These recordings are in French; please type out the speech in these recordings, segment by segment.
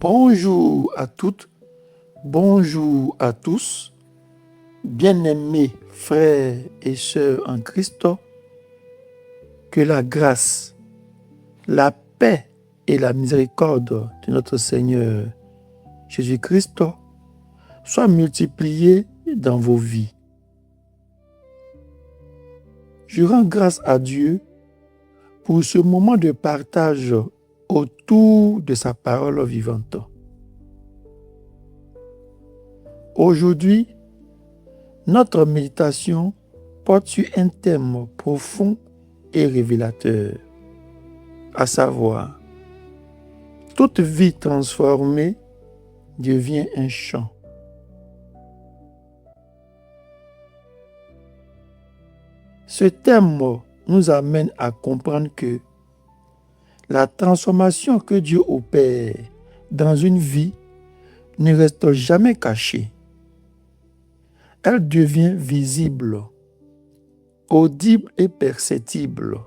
Bonjour à toutes, bonjour à tous, bien-aimés frères et sœurs en Christ, que la grâce, la paix et la miséricorde de notre Seigneur Jésus-Christ soient multipliées dans vos vies. Je rends grâce à Dieu pour ce moment de partage autour de sa parole vivante. Aujourd'hui, notre méditation porte sur un thème profond et révélateur, à savoir, toute vie transformée devient un chant. Ce thème nous amène à comprendre que la transformation que Dieu opère dans une vie ne reste jamais cachée. Elle devient visible, audible et perceptible.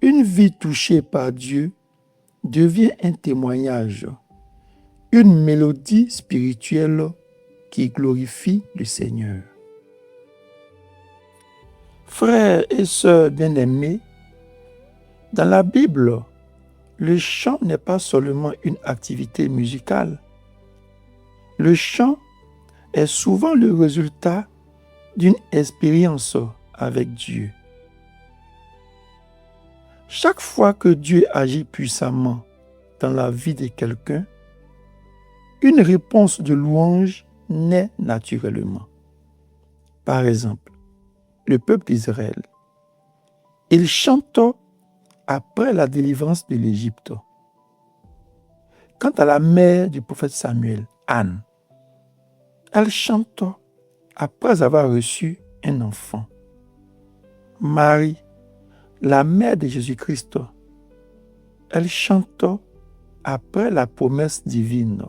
Une vie touchée par Dieu devient un témoignage, une mélodie spirituelle qui glorifie le Seigneur. Frères et sœurs bien-aimés, dans la Bible, le chant n'est pas seulement une activité musicale. Le chant est souvent le résultat d'une expérience avec Dieu. Chaque fois que Dieu agit puissamment dans la vie de quelqu'un, une réponse de louange naît naturellement. Par exemple, le peuple d'Israël, il chante après la délivrance de l'Égypte. Quant à la mère du prophète Samuel, Anne, elle chante après avoir reçu un enfant. Marie, la mère de Jésus-Christ, elle chante après la promesse divine.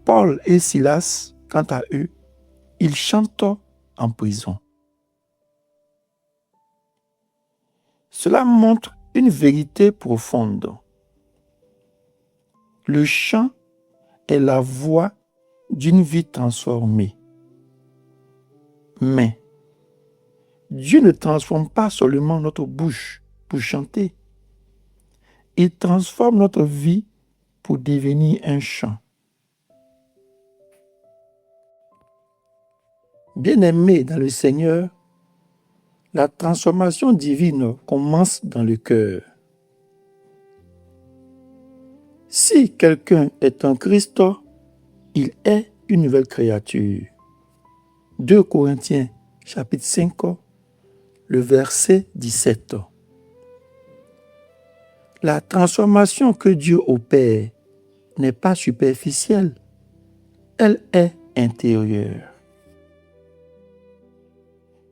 Paul et Silas, quant à eux, ils chantent en prison. Cela montre une vérité profonde. Le chant est la voix d'une vie transformée. Mais Dieu ne transforme pas seulement notre bouche pour chanter. Il transforme notre vie pour devenir un chant. Bien-aimés dans le Seigneur, la transformation divine commence dans le cœur. Si quelqu'un est en Christ, il est une nouvelle créature. 2 Corinthiens chapitre 5, le verset 17. La transformation que Dieu opère n'est pas superficielle, elle est intérieure.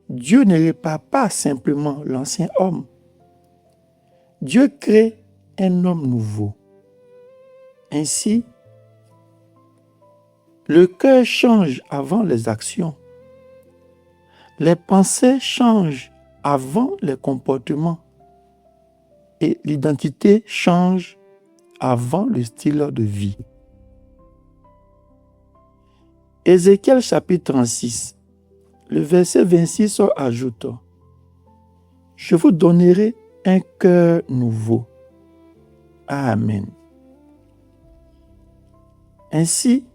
Dieu ne répare pas simplement l'ancien homme. Dieu crée un homme nouveau. Ainsi, le cœur change avant les actions. Les pensées changent avant les comportements. Et l'identité change avant le style de vie. Ézéchiel chapitre 36, le verset 26 ajoute « Je vous donnerai un cœur nouveau. » Amen. Ainsi,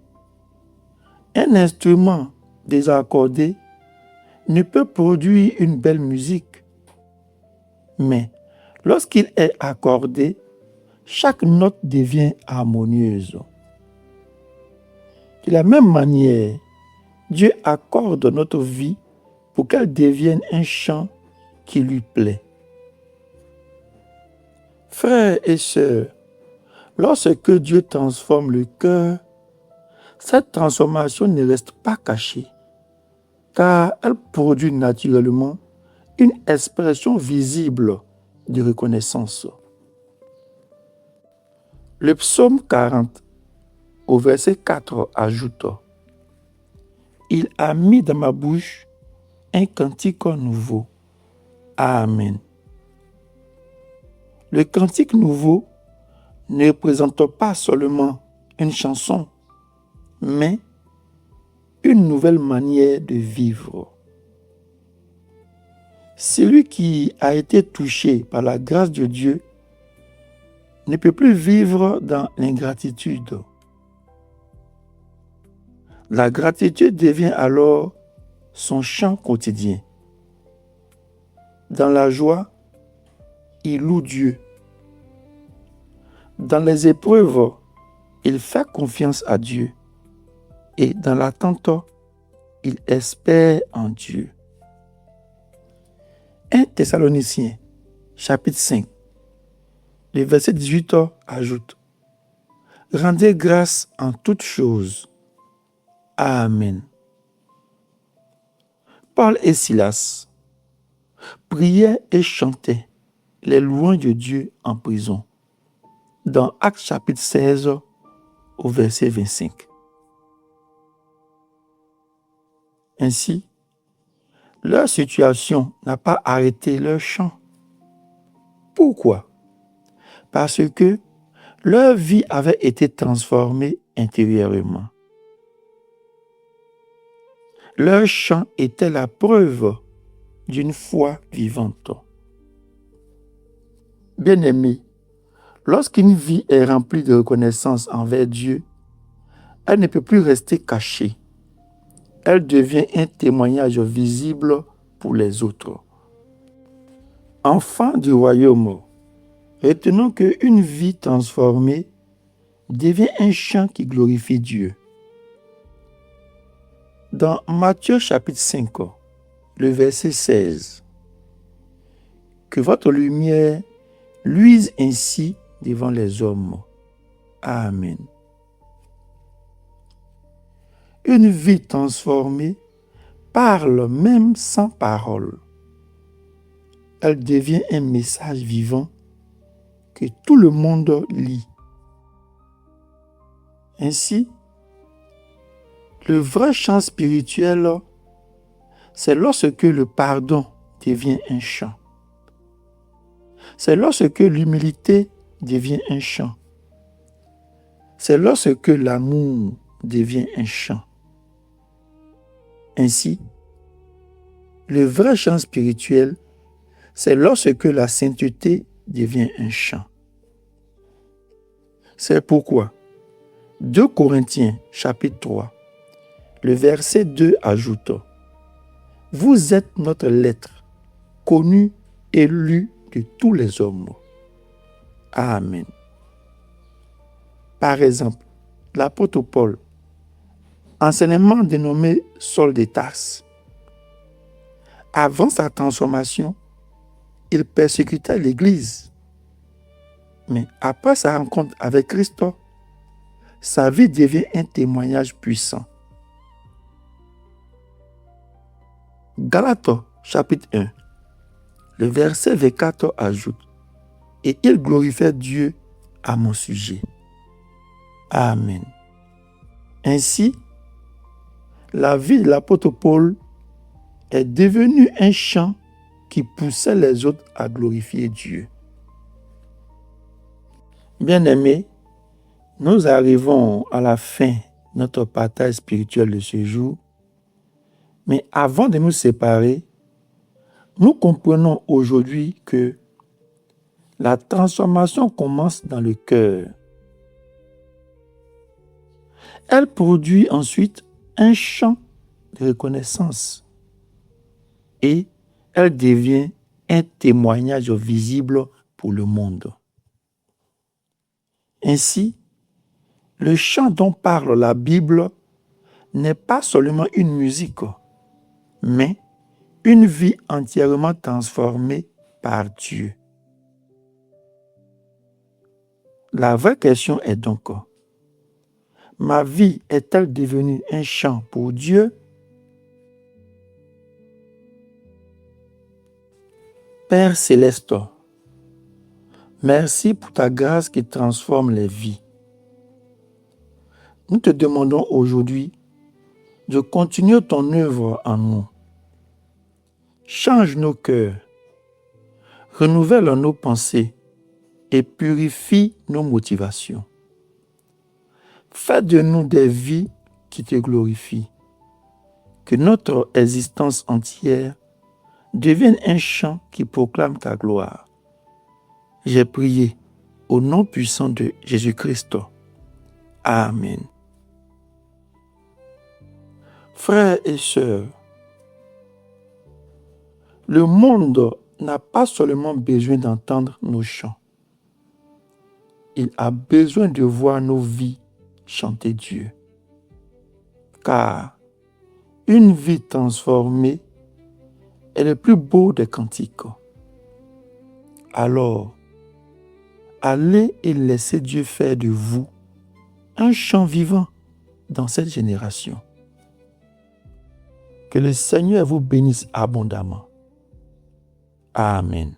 un instrument désaccordé ne peut produire une belle musique. Mais lorsqu'il est accordé, chaque note devient harmonieuse. De la même manière, Dieu accorde notre vie pour qu'elle devienne un chant qui lui plaît. Frères et sœurs, lorsque Dieu transforme le cœur, cette transformation ne reste pas cachée, car elle produit naturellement une expression visible de reconnaissance. Le psaume 40, au verset 4, ajoute « Il a mis dans ma bouche un cantique nouveau. Amen. » Le cantique nouveau ne représente pas seulement une chanson, mais une nouvelle manière de vivre. Celui qui a été touché par la grâce de Dieu ne peut plus vivre dans l'ingratitude. La gratitude devient alors son chant quotidien. Dans la joie, il loue Dieu. Dans les épreuves, il fait confiance à Dieu. Et dans l'attente, il espère en Dieu. 1 Thessaloniciens, chapitre 5, le verset 18 ajoute: Rendez grâce en toutes choses. Amen. Paul et Silas priaient et chantaient les louanges de Dieu en prison, dans Actes chapitre 16 au verset 25. Ainsi, leur situation n'a pas arrêté leur chant. Pourquoi? Parce que leur vie avait été transformée intérieurement. Leur chant était la preuve d'une foi vivante. Bien-aimés, lorsqu'une vie est remplie de reconnaissance envers Dieu, elle ne peut plus rester cachée. Elle devient un témoignage visible pour les autres. Enfants du royaume, retenons qu'une vie transformée devient un chant qui glorifie Dieu. Dans Matthieu chapitre 5, le verset 16, que votre lumière luise ainsi devant les hommes. Amen. Une vie transformée parle même sans parole. Elle devient un message vivant que tout le monde lit. Ainsi, le vrai chant spirituel, c'est lorsque le pardon devient un chant. C'est lorsque l'humilité devient un chant. C'est lorsque l'amour devient un chant. Ainsi, le vrai chant spirituel, c'est lorsque la sainteté devient un chant. C'est pourquoi 2 Corinthiens chapitre 3, le verset 2 ajoute: Vous êtes notre lettre, connue et lue de tous les hommes. Amen. Par exemple, l'apôtre Paul, anciennement dénommé Saul de Tarse, avant sa transformation, il persécutait l'Église. Mais après sa rencontre avec Christ, sa vie devient un témoignage puissant. Galates chapitre 1, le verset 24 ajoute: Et il glorifiait Dieu à mon sujet. Amen. Ainsi, la vie de l'apôtre Paul est devenue un chant qui poussait les autres à glorifier Dieu. Bien-aimés, nous arrivons à la fin de notre partage spirituel de ce jour. Mais avant de nous séparer, nous comprenons aujourd'hui que la transformation commence dans le cœur. Elle produit ensuite un chant de reconnaissance et elle devient un témoignage visible pour le monde. Ainsi, le chant dont parle la Bible n'est pas seulement une musique, mais une vie entièrement transformée par Dieu. La vraie question est donc: ma vie est-elle devenue un chant pour Dieu? Père céleste, merci pour ta grâce qui transforme les vies. Nous te demandons aujourd'hui de continuer ton œuvre en nous. Change nos cœurs, renouvelle nos pensées et purifie nos motivations. Fais de nous des vies qui te glorifient. Que notre existence entière devienne un chant qui proclame ta gloire. J'ai prié au nom puissant de Jésus-Christ. Amen. Frères et sœurs, le monde n'a pas seulement besoin d'entendre nos chants. Il a besoin de voir nos vies chanter Dieu. Car une vie transformée est le plus beau des cantiques. Alors, allez et laissez Dieu faire de vous un chant vivant dans cette génération. Que le Seigneur vous bénisse abondamment. Amen.